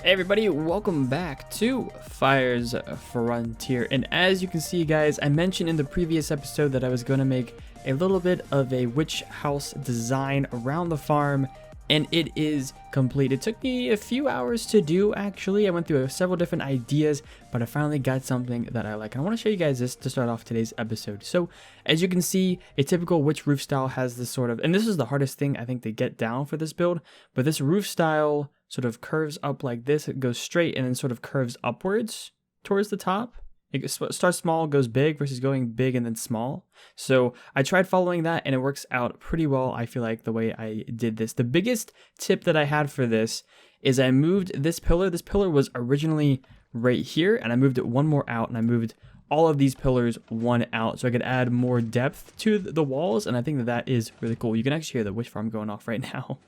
Hey everybody, welcome back to WhiteFyr's Frontier. And as you can see guys, I mentioned in the previous episode that I was going to make a little bit of a witch house design around the farm, and it is complete. It took me a few hours to do actually. I went through several different ideas, but I finally got something that I like. And I want to show you guys this to start off today's episode. So as you can see, a typical witch roof style has this sort of, and this is the hardest thing I think to get down for this build, but this roof style sort of curves up like this. It goes straight and then sort of curves upwards towards the top. It starts small, goes big versus going big and then small. So I tried following that and it works out pretty well. I feel like the way I did this. The biggest tip that I had for this is I moved this pillar. This pillar was originally right here and I moved it one more out, and I moved all of these pillars one out so I could add more depth to the walls. And I think that is really cool. You can actually hear the witch farm going off right now.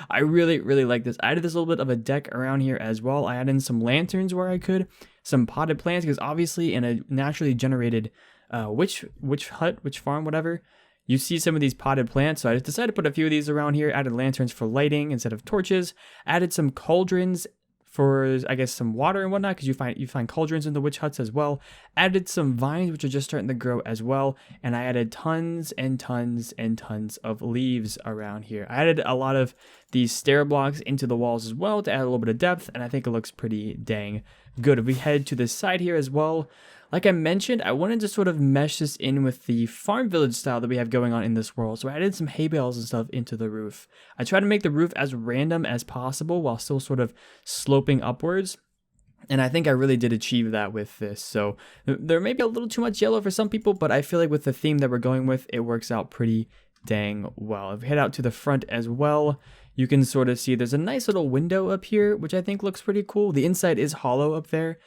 I really like this. I added this little bit of a deck around here as well. I added in some lanterns where I could, some potted plants, because obviously in a naturally generated witch farm, whatever, you see some of these potted plants. So I just decided to put a few of these around here, added lanterns for lighting instead of torches, added some cauldrons for, I guess, some water and whatnot, because you find cauldrons in the witch huts as well. Added some vines, which are just starting to grow as well, and I added tons and tons and tons of leaves around here. I added a lot of these stair blocks into the walls as well to add a little bit of depth, and I think it looks pretty dang good. If we head to this side here as well, like I mentioned, I wanted to sort of mesh this in with the farm village style that we have going on in this world. So I added some hay bales and stuff into the roof. I tried to make the roof as random as possible while still sort of sloping upwards. And I think I really did achieve that with this. So there may be a little too much yellow for some people, but I feel like with the theme that we're going with, it works out pretty dang well. If we head out to the front as well, you can sort of see there's a nice little window up here, which I think looks pretty cool. The inside is hollow up there.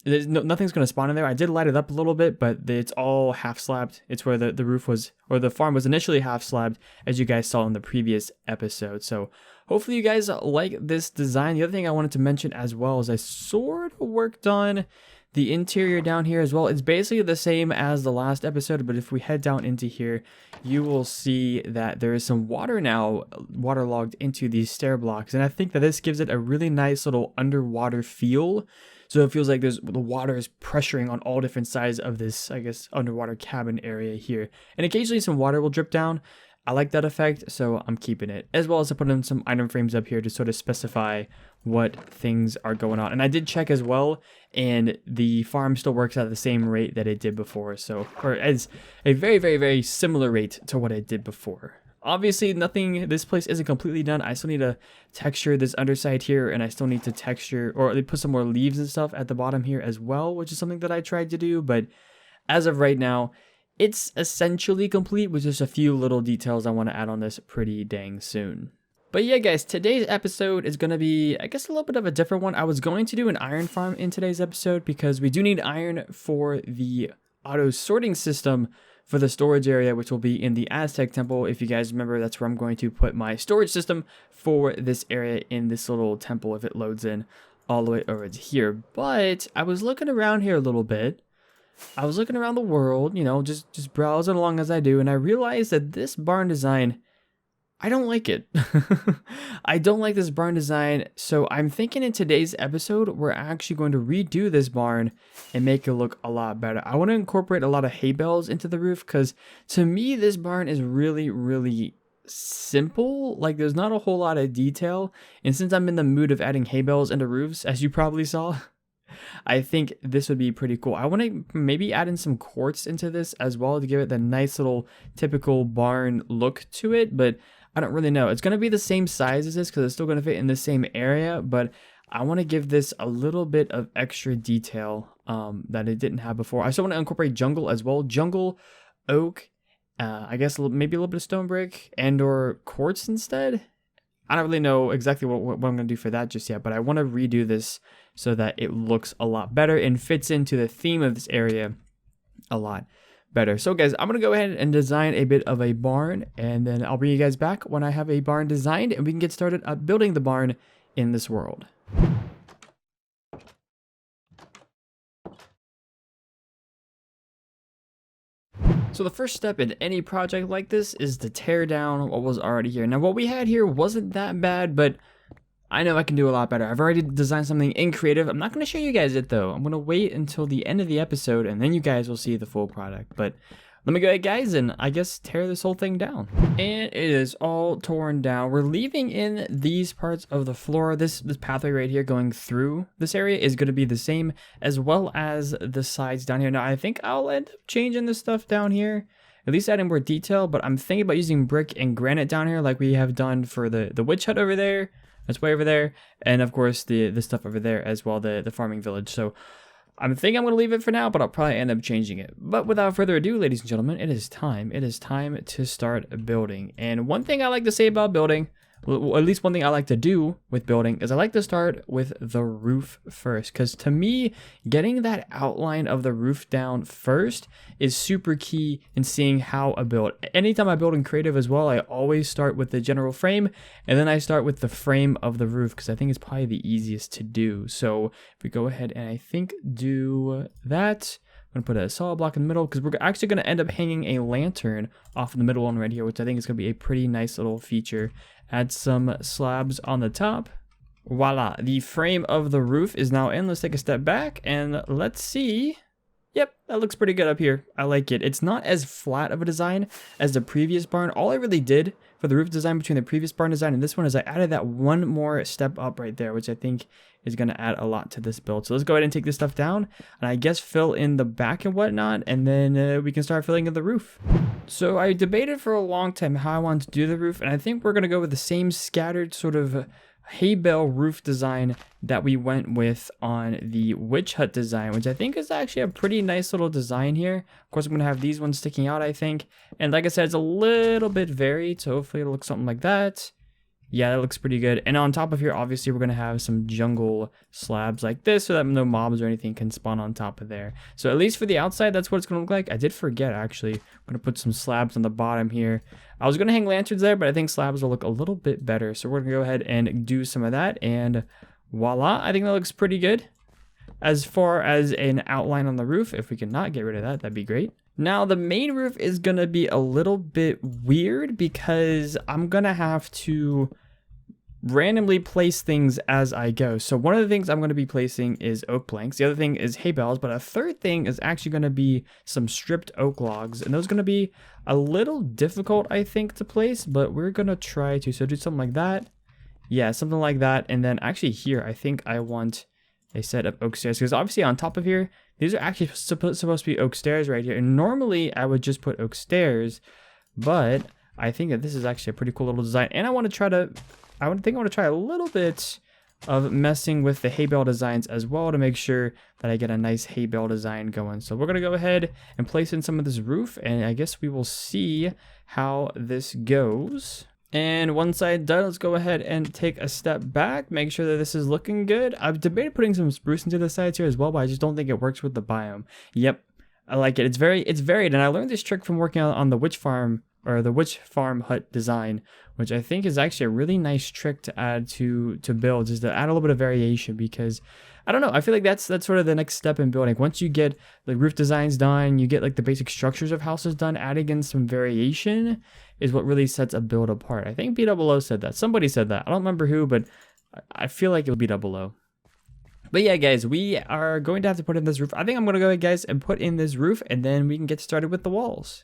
Nothing's going to spawn in there. I did light it up a little bit, but it's all half slabbed. It's where the roof was, or the farm was initially half slabbed, as you guys saw in the previous episode. So hopefully you guys like this design. The other thing I wanted to mention as well is I sort of worked on the interior down here as well. It's basically the same as the last episode, but if we head down into here, you will see that there is some water now waterlogged into these stair blocks. And I think that this gives it a really nice little underwater feel. So it feels like the water is pressuring on all different sides of this, I guess, underwater cabin area here. And occasionally some water will drip down. I like that effect, so I'm keeping it. As well as I put in some item frames up here to sort of specify what things are going on. And I did check as well, and the farm still works at the same rate that it did before. So, or as a very similar rate to what it did before. Obviously, this place isn't completely done. I still need to texture this underside here, and I still need to texture, or put some more leaves and stuff at the bottom here as well, which is something that I tried to do. But as of right now, it's essentially complete with just a few little details I want to add on this pretty dang soon. But yeah, guys, today's episode is going to be, I guess, a little bit of a different one. I was going to do an iron farm in today's episode because we do need iron for the auto sorting system for the storage area, which will be in the Aztec temple. If you guys remember, that's where I'm going to put my storage system for this area in this little temple if it loads in all the way over to here. But I was looking around here a little bit. I was looking around the world, you know, just browsing along as I do, and I realized that this barn design, I don't like it. I don't like this barn design, so I'm thinking in today's episode, we're actually going to redo this barn and make it look a lot better. I want to incorporate a lot of hay bales into the roof, because to me, this barn is really simple. Like, there's not a whole lot of detail, and since I'm in the mood of adding hay bales into roofs, as you probably saw, I think this would be pretty cool. I want to maybe add in some quartz into this as well to give it the nice little typical barn look to it, but I don't really know. It's going to be the same size as this because it's still going to fit in the same area, but I want to give this a little bit of extra detail that it didn't have before. I still want to incorporate jungle as well. Jungle, oak, I guess maybe a little bit of stone brick and or quartz instead. I don't really know exactly what I'm going to do for that just yet, but I want to redo this so that it looks a lot better and fits into the theme of this area a lot better. So guys, I'm going to go ahead and design a bit of a barn, and then I'll bring you guys back when I have a barn designed and we can get started building the barn in this world. So the first step in any project like this is to tear down what was already here. Now what we had here wasn't that bad, but I know I can do a lot better. I've already designed something in creative. I'm not going to show you guys it though. I'm going to wait until the end of the episode and then you guys will see the full product. But let me go ahead, guys, and I guess tear this whole thing down. And it is all torn down. We're leaving in these parts of the floor. This pathway right here going through this area is going to be the same, as well as the sides down here. Now, I think I'll end up changing this stuff down here, at least adding more detail, but I'm thinking about using brick and granite down here like we have done for the witch hut over there. That's way over there. And of course, the stuff over there as well, the farming village. So I'm thinking I'm going to leave it for now, but I'll probably end up changing it. But without further ado, ladies and gentlemen, it is time. It is time to start building. And one thing I like to say about building, well, at least one thing I like to do with building, is I like to start with the roof first. Because to me, getting that outline of the roof down first is super key in seeing how I build. Anytime I build in creative as well, I always start with the general frame, and then I start with the frame of the roof, because I think it's probably the easiest to do. So if we go ahead and I think do that, I'm going to put a solid block in the middle, because we're actually going to end up hanging a lantern off of the middle one right here, which I think is going to be a pretty nice little feature. Add some slabs on the top. Voila, the frame of the roof is now in. Let's take a step back and let's see. Yep, that looks pretty good up here. I like it. It's not as flat of a design as the previous barn. All I really did for the roof design between the previous barn design and this one is I added that one more step up right there, which I think is going to add a lot to this build. So let's go ahead and take this stuff down and I guess fill in the back and whatnot, and then we can start filling in the roof. So I debated for a long time how I wanted to do the roof, and I think we're going to go with the same scattered sort of hay bale roof design that we went with on the witch hut design, which I think is actually a pretty nice little design here. Of course, I'm going to have these ones sticking out, I think. And like I said, it's a little bit varied, so hopefully it'll look something like that. Yeah, that looks pretty good. And on top of here, obviously, we're going to have some jungle slabs like this so that no mobs or anything can spawn on top of there. So at least for the outside, that's what it's going to look like. I did forget, actually. I'm going to put some slabs on the bottom here. I was going to hang lanterns there, but I think slabs will look a little bit better. So we're going to go ahead and do some of that. And voila, I think that looks pretty good. As far as an outline on the roof, if we can not get rid of that, that'd be great. Now, the main roof is going to be a little bit weird because I'm going to have to randomly place things as I go. So one of the things I'm going to be placing is oak planks. The other thing is hay bales, but a third thing is actually going to be some stripped oak logs. And those are going to be a little difficult, I think, to place, but we're going to try to. So do something like that. Yeah, something like that. And then actually here, I think I want a set of oak stairs, because obviously on top of here, these are actually supposed to be oak stairs right here. And normally I would just put oak stairs, but I think that this is actually a pretty cool little design. And I want to try to, I want to try a little bit of messing with the hay bale designs as well to make sure that I get a nice hay bale design going. So we're going to go ahead and place in some of this roof, and I guess we will see how this goes. And once I'm done, let's go ahead and take a step back, make sure that this is looking good. I've debated putting some spruce into the sides here as well, but I just don't think it works with the biome. Yep, I like it. It's varied, and I learned this trick from working on the witch farm, or the witch farm hut design, which I think is actually a really nice trick to add to builds, is to add a little bit of variation, because I don't know, I feel like that's sort of the next step in building. Once you get the roof designs done, you get like the basic structures of houses done, adding in some variation is what really sets a build apart. I think B00 said that. Somebody said that. I don't remember who, but I feel like it would be B00. But yeah, guys, we are going to have to put in this roof. I think I'm going to go ahead, guys, and put in this roof, and then we can get started with the walls.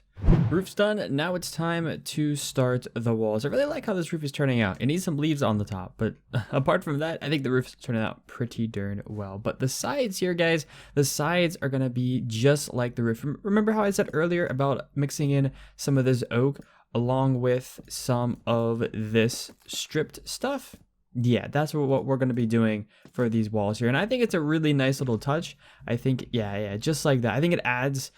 Roof's done. Now it's time to start the walls. I really like how this roof is turning out. It needs some leaves on the top, but apart from that, I think the roof is turning out pretty darn well. But the sides here, guys, the sides are going to be just like the roof. Remember how I said earlier about mixing in some of this oak along with some of this stripped stuff? Yeah, that's what we're going to be doing for these walls here. And I think it's a really nice little touch. I think, yeah, just like that. I think it adds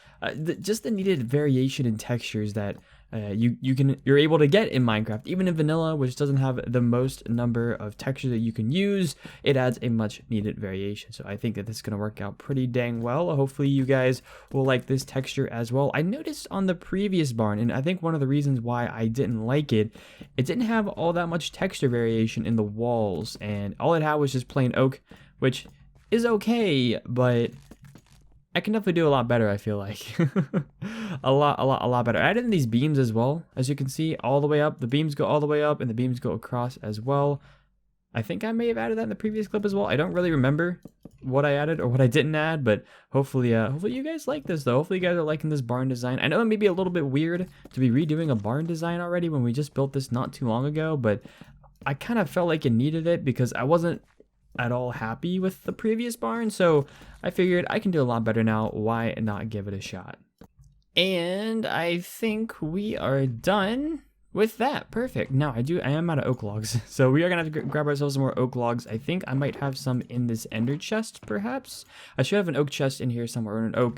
just the needed variation in textures that you're able to get in Minecraft. Even in vanilla, which doesn't have the most number of textures that you can use, it adds a much needed variation. So I think that this is going to work out pretty dang well. Hopefully you guys will like this texture as well. I noticed on the previous barn, and I think one of the reasons why I didn't like it, it didn't have all that much texture variation in the walls, and all it had was just plain oak, which is okay, but I can definitely do a lot better, I feel like. a lot better. I added in these beams as well. As you can see, all the way up. The beams go all the way up, and the beams go across as well. I think I may have added that in the previous clip as well. I don't really remember what I added or what I didn't add, but hopefully you guys like this though. Hopefully you guys are liking this barn design. I know it may be a little bit weird to be redoing a barn design already when we just built this not too long ago, but I kind of felt like it needed it because I wasn't at all happy with the previous barn, so I figured I can do a lot better now. Why not give it a shot? And I think we are done with that. Perfect. Now I am out of oak logs, so we are gonna have to grab ourselves some more oak logs. I think I might have some in this ender chest, perhaps. I should have an oak chest in here somewhere, or an oak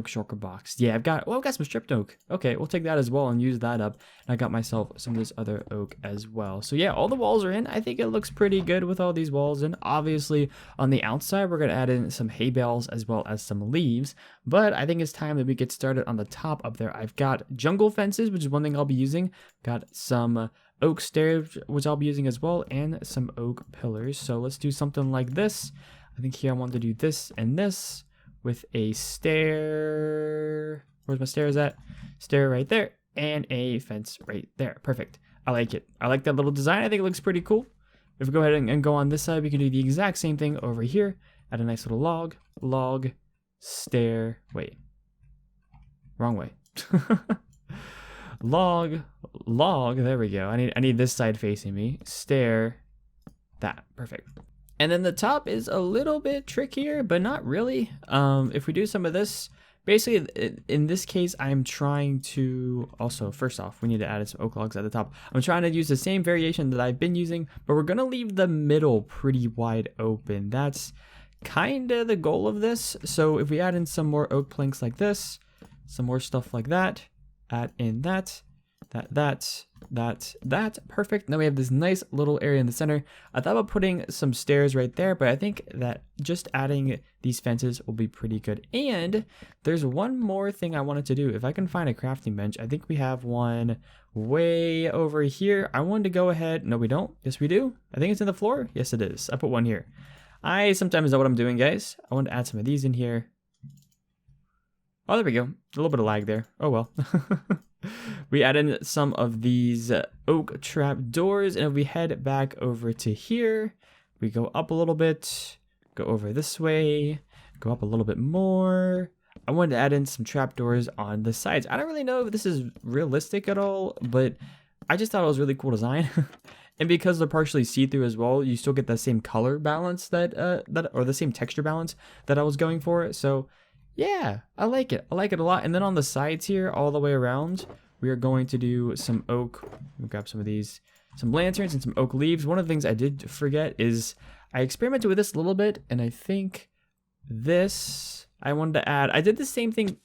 shulker box. Yeah, I've got some stripped oak. Okay, we'll take that as well and use that up. And I got myself some of this other oak as well. So yeah, all the walls are in. I think it looks pretty good with all these walls in. Obviously, on the outside, we're gonna add in some hay bales as well as some leaves. But I think it's time that we get started on the top up there. I've got jungle fences, which is one thing I'll be using. Got some oak stairs, which I'll be using as well, and some oak pillars. So let's do something like this. I think here I want to do this and this with a stair. Where's my stairs at? Stair right there, and a fence right there. Perfect. I like it. I like that little design. I think it looks pretty cool. If we go ahead and go on this side, we can do the exact same thing over here. Add a nice little log, stair. Wait, wrong way. log, there we go. I need this side facing me. Stair, that, perfect. And then the top is a little bit trickier, but not really. If we do some of this, basically in this case, I'm trying to also, first off, we need to add some oak logs at the top. I'm trying to use the same variation that I've been using, but we're gonna leave the middle pretty wide open. That's kind of the goal of this. So if we add in some more oak planks like this, some more stuff like that, add in that, perfect. Now we have this nice little area in the center. I thought about putting some stairs right there, but I think that just adding these fences will be pretty good. And there's one more thing I wanted to do. If I can find a crafting bench, I think we have one way over here. I wanted to go ahead. No, we don't. Yes, we do. I think it's in the floor. Yes, it is. I put one here. I sometimes know what I'm doing, guys. I want to add some of these in here. Oh, there we go. A little bit of lag there. Oh, well. We add in some of these oak trap doors, and if we head back over to here, we go up a little bit, go over this way, go up a little bit more. I wanted to add in some trap doors on the sides. I don't really know if this is realistic at all, but I just thought it was a really cool design. And because they're partially see-through as well, you still get the same color balance or the same texture balance that I was going for. So yeah, I like it. I like it a lot. And then on the sides here, all the way around, we are going to do some oak. Let me grab some of these, some lanterns and some oak leaves. One of the things I did forget is I experimented with this a little bit, and I think this I wanted to add. I did the same thing.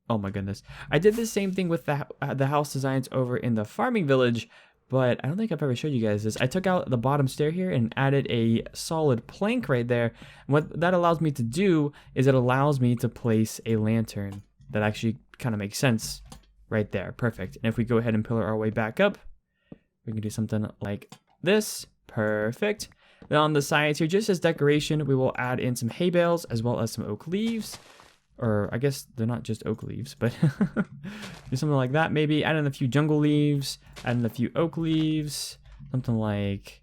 Oh my goodness. I did the same thing with the house designs over in the farming village, but I don't think I've ever showed you guys this. I took out the bottom stair here and added a solid plank right there. And what that allows me to do is it allows me to place a lantern that actually kind of makes sense right there. Perfect. And if we go ahead and pillar our way back up, we can do something like this. Perfect. Then on the sides here, just as decoration, we will add in some hay bales as well as some oak leaves. Or I guess they're not just oak leaves, but do something like that. Maybe add in a few jungle leaves, add in a few oak leaves, something like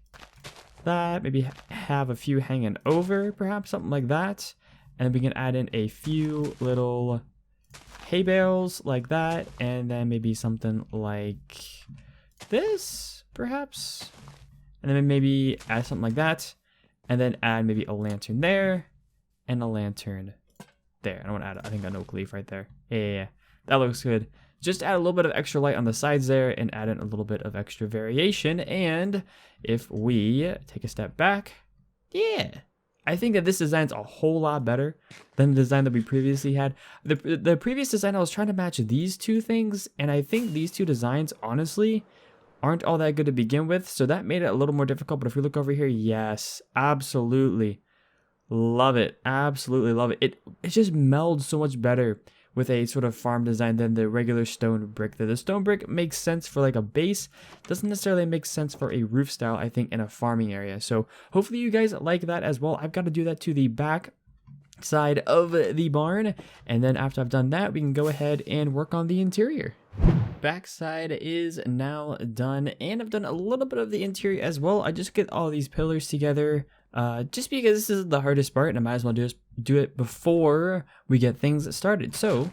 that. Maybe have a few hanging over, perhaps something like that. And then we can add in a few little hay bales like that. And then maybe something like this, perhaps. And then maybe add something like that. And then add maybe a lantern there and a lantern there. I don't want to add, I think, an oak leaf right there. Yeah, that looks good. Just add a little bit of extra light on the sides there and add in a little bit of extra variation. And if we take a step back, yeah, I think that this design's a whole lot better than the design that we previously had. The previous design, I was trying to match these two things, and I think these two designs, honestly, aren't all that good to begin with, so that made it a little more difficult. But if we look over here, yes, absolutely. Love it. Absolutely love it. It just melds so much better with a sort of farm design than the regular stone brick. The stone brick makes sense for like a base. Doesn't necessarily make sense for a roof style, I think, in a farming area. So hopefully you guys like that as well. I've got to do that to the back side of the barn. And then after I've done that, we can go ahead and work on the interior. Backside is now done, and I've done a little bit of the interior as well. I just get all these pillars together just because this is the hardest part, and I might as well do it before we get things started. So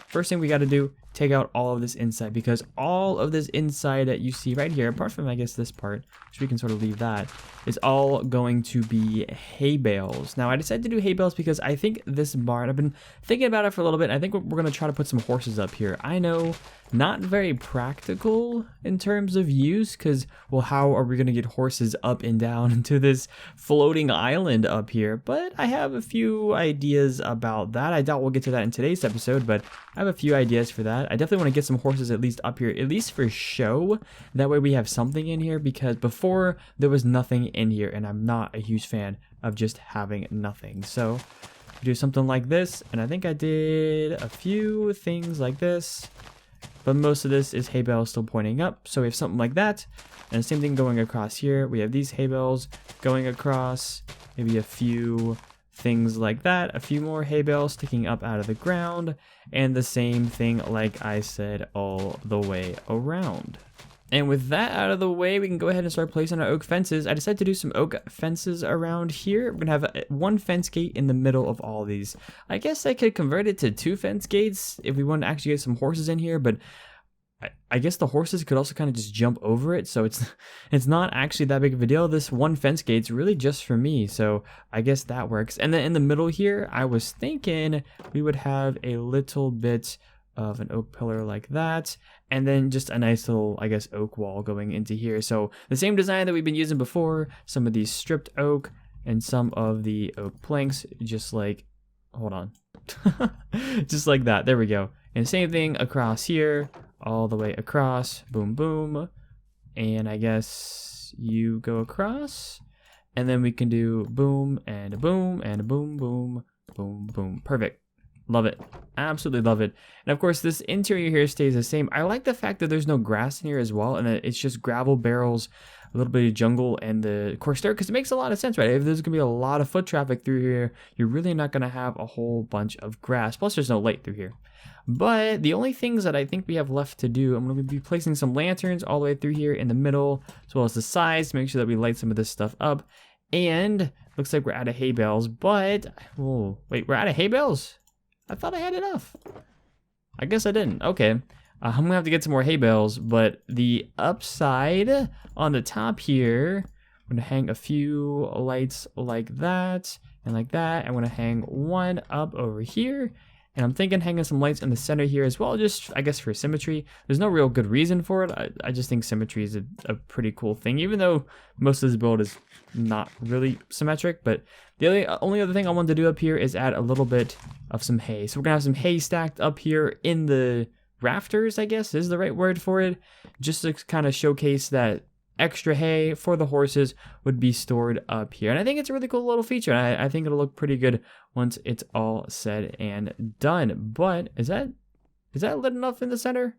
first thing we got to do, take out all of this inside, because all of this inside that you see right here, apart from I guess this part, which we can sort of leave that, is all going to be hay bales. Now I decided to do hay bales because I think this barn, I've been thinking about it for a little bit, and I think we're going to try to put some horses up here. I know, not very practical in terms of use, because, well, how are we going to get horses up and down into this floating island up here? But I have a few ideas about that. I doubt we'll get to that in today's episode, but I have a few ideas for that. I definitely want to get some horses at least up here, at least for show. That way we have something in here, because before there was nothing in here, and I'm not a huge fan of just having nothing. So do something like this, and I think I did a few things like this. But most of this is hay bales still pointing up. So we have something like that. And the same thing going across here. We have these hay bales going across. Maybe a few things like that. A few more hay bales sticking up out of the ground. And the same thing, like I said, all the way around. And with that out of the way, we can go ahead and start placing our oak fences. I decided to do some oak fences around here. We're going to have one fence gate in the middle of all these. I guess I could convert it to 2 fence gates if we want to actually get some horses in here, but I guess the horses could also kind of just jump over it, so it's not actually that big of a deal. This one fence gate's really just for me, so I guess that works. And then in the middle here, I was thinking we would have a little bit of an oak pillar like that, and then just a nice little, I guess, oak wall going into here. So the same design that we've been using before, some of these stripped oak and some of the oak planks, just like, hold on, just like that. There we go. And same thing across here, all the way across, boom, boom. And I guess you go across, and then we can do boom and a boom and a boom, boom, boom, boom. Perfect. Love it. Absolutely love it. And of course, this interior here stays the same. I like the fact that there's no grass in here as well, and it's just gravel barrels, a little bit of jungle, and the coarse dirt, because it makes a lot of sense, right? If there's going to be a lot of foot traffic through here, you're really not going to have a whole bunch of grass. Plus, there's no light through here. But the only things that I think we have left to do, I'm going to be placing some lanterns all the way through here in the middle, as well as the sides, to make sure that we light some of this stuff up. And looks like we're out of hay bales, but, oh, wait, we're out of hay bales? I thought I had enough. I guess I didn't. Okay. I'm going to have to get some more hay bales, but the upside on the top here, I'm going to hang a few lights like that and like that. I'm going to hang one up over here. And I'm thinking hanging some lights in the center here as well, just, I guess, for symmetry. There's no real good reason for it. I just think symmetry is a pretty cool thing, even though most of this build is not really symmetric. But the only other thing I wanted to do up here is add a little bit of some hay. So we're going to have some hay stacked up here in the rafters, I guess is the right word for it, just to kind of showcase that extra hay for the horses would be stored up here. And I think it's a really cool little feature. I think it'll look pretty good once it's all said and done. But is that lit enough in the center?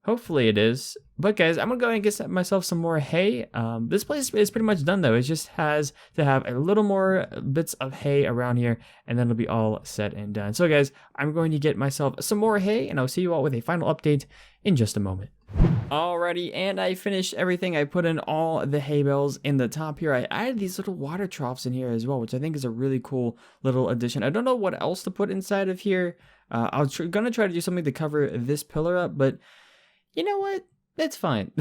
Hopefully it is. But guys, I'm gonna go ahead and get myself some more hay. This place is pretty much done though. It just has to have a little more bits of hay around here, and then it'll be all set and done. So guys, I'm going to get myself some more hay, and I'll see you all with a final update in just a moment. Alrighty, and I finished everything. I put in all the hay bales in the top here. I added these little water troughs in here as well, which I think is a really cool little addition. I don't know what else to put inside of here. I was gonna try to do something to cover this pillar up, but you know what? It's fine.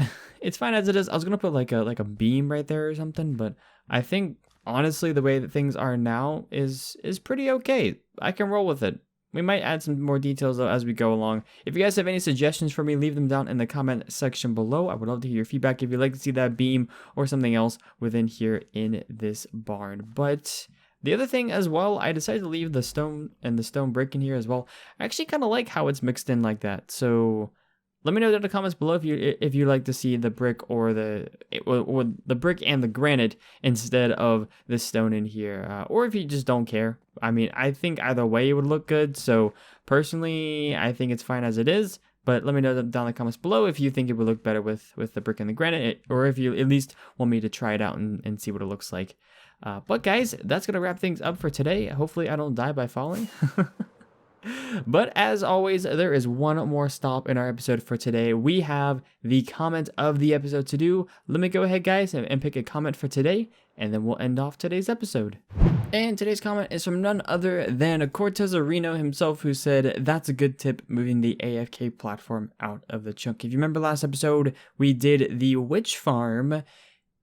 It's fine as it is. I was gonna put like a beam right there or something, but I think honestly the way that things are now is pretty okay. I can roll with it. We might add some more details though as we go along. If you guys have any suggestions for me, leave them down in the comment section below. I would love to hear your feedback if you'd like to see that beam or something else within here in this barn. But the other thing as well, I decided to leave the stone and the stone brick in here as well. I actually kind of like how it's mixed in like that. So let me know in the comments below if you like to see the brick or the brick and the granite instead of the stone in here, or if you just don't care. I mean, I think either way it would look good. So personally, I think it's fine as it is. But let me know down in the comments below if you think it would look better with the brick and the granite, or if you at least want me to try it out and see what it looks like. But guys, that's gonna wrap things up for today. Hopefully, I don't die by falling. But as always, there is one more stop in our episode for today. We have the comment of the episode to do. Let me go ahead, guys, and pick a comment for today, and then we'll end off today's episode. And today's comment is from none other than Cortez Reno himself, who said, "That's a good tip, moving the AFK platform out of the chunk." If you remember last episode, we did the witch farm,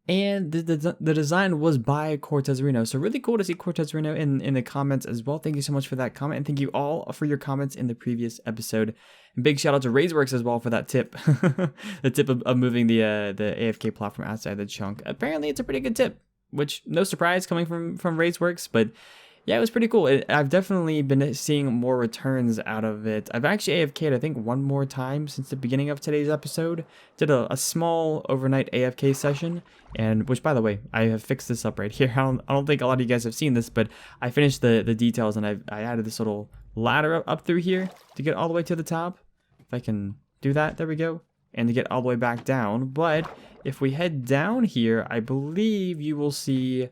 and the design was by Cortez Reno. So really cool to see Cortez Reno in the comments as well. Thank you so much for that comment, and thank you all for your comments in the previous episode. And big shout out to Razeworks as well for that tip. The tip of moving the AFK platform outside the chunk. Apparently it's a pretty good tip, which no surprise coming from Razeworks, but yeah, it was pretty cool. I've definitely been seeing more returns out of it. I've actually AFK'd, I think, one more time since the beginning of today's episode. Did a small overnight AFK session, and which, by the way, I have fixed this up right here. I don't think a lot of you guys have seen this, but I finished the details, and I added this little ladder up through here to get all the way to the top. If I can do that, there we go. And to get all the way back down. But if we head down here, I believe you will see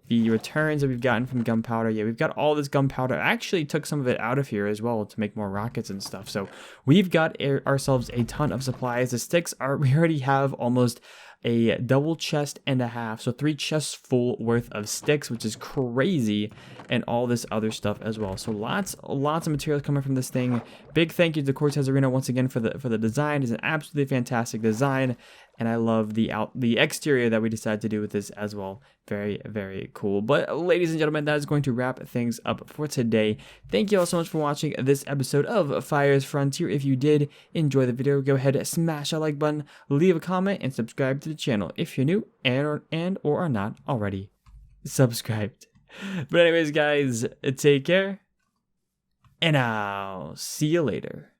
the returns that we've gotten from gunpowder. Yeah, we've got all this gunpowder. I actually took some of it out of here as well to make more rockets and stuff. So we've got ourselves a ton of supplies. The sticks we already have almost a double chest and a half. So 3 chests full worth of sticks, which is crazy. And all this other stuff as well. So lots of materials coming from this thing. Big thank you to Cortez Reno once again for the design. It's an absolutely fantastic design. And I love the exterior that we decided to do with this as well. Very, very cool. But ladies and gentlemen, that is going to wrap things up for today. Thank you all so much for watching this episode of Fyrs Frontier. If you did enjoy the video, go ahead and smash that like button, leave a comment, and subscribe to the channel if you're new and or are not already subscribed. But anyways, guys, take care, and I'll see you later.